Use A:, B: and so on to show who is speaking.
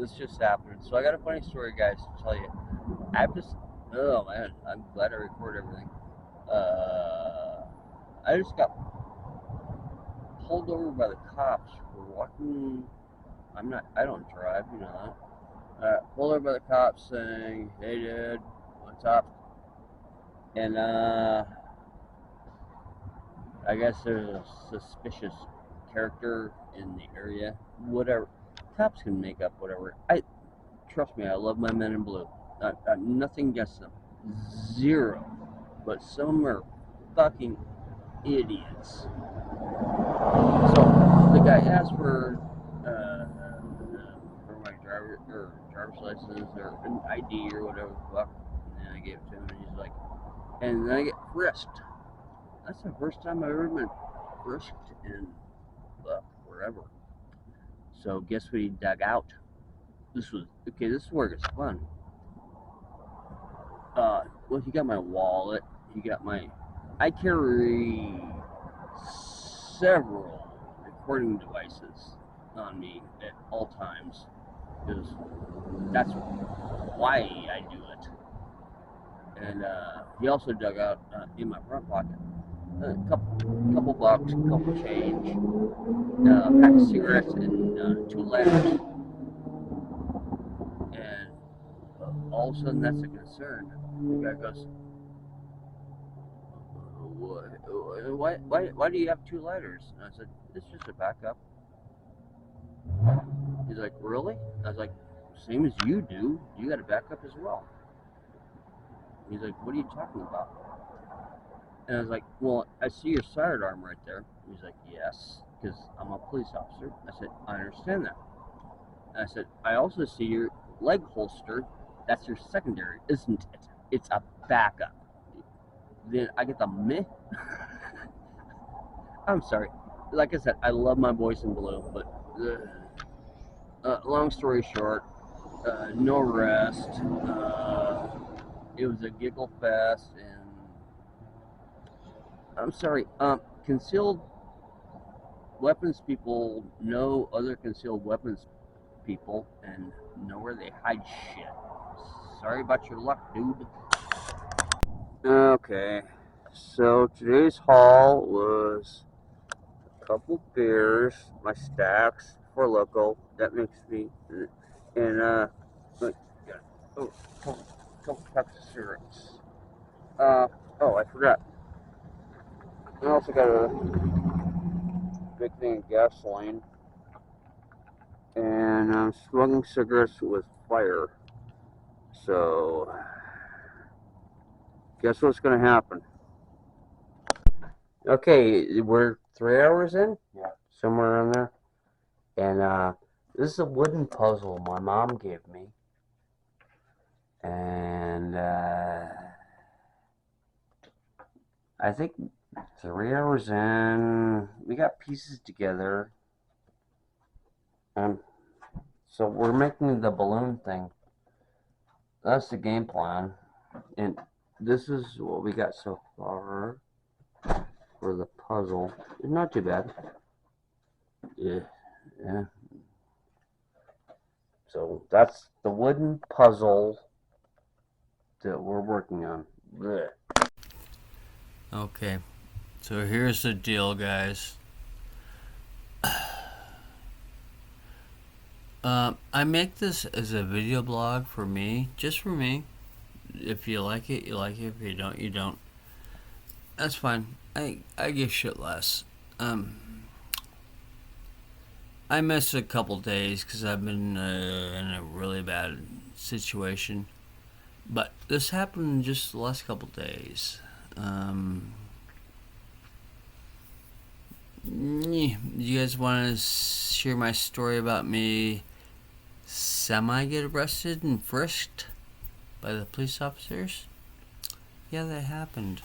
A: this just happened. So I got a funny story, guys, to tell you. Oh man, I'm glad I record everything. I just got pulled over by the cops for walking. I don't drive, you know that. Pulled over by the cops saying, "Hey, dude, what's up?" And I guess there's a suspicious character in the area. Whatever, cops can make up whatever. Trust me, I love my men in blue. Nothing against them, zero. But some are fucking idiots. So the guy asked for my driver's license or an ID or whatever the fuck, and I gave it to him, and he's like, and then I get frisked. That's the first time I've ever been frisked in wherever. So guess what he dug out? This is where it gets fun. Well, he got my wallet. I carry several recording devices on me at all times because that's why I do it. And he also dug out in my front pocket a couple bucks, a couple change, a pack of cigarettes, and 2 lighters. And all of a sudden, that's a concern. The guy goes, why do you have 2 lighters? And I said, it's just a backup. He's like, really? I was like, same as you do. You got a backup as well. He's like, what are you talking about? And I was like, well, I see your sidearm right there. He's like, yes, because I'm a police officer. I said, I understand that. And I said, I also see your leg holster. That's your secondary, isn't it? It's a backup. Then I get the meh. I'm sorry. Like I said, I love my boys in blue, but long story short, no arrest. It was a giggle fest, and I'm sorry. Concealed weapons people know other concealed weapons people and know where they hide shit. Sorry about your luck, dude. Okay, so today's haul was a couple beers, my stacks for local. That makes me, and like, oh, couple packs of cigarettes. Oh, I forgot. I also got a big thing of gasoline, and I'm smoking cigarettes with fire. So, guess what's gonna happen? Okay, we're 3 hours in? Yeah. Somewhere around there. And this is a wooden puzzle my mom gave me. And I think 3 hours in, we got pieces together. So we're making the balloon thing. That's the game plan. And this is what we got so far for the puzzle. It's not too bad. Yeah. So that's the wooden puzzle that we're working on. Blech. Okay, so here's the deal, guys. I make this as a video blog for me, just for me. If you like it, you like it. If you don't, you don't. That's fine. I give shit less. I missed a couple days because I've been in a really bad situation. But this happened just the last couple days. You guys want to share my story about me get arrested and frisked by the police officers? Yeah, that happened.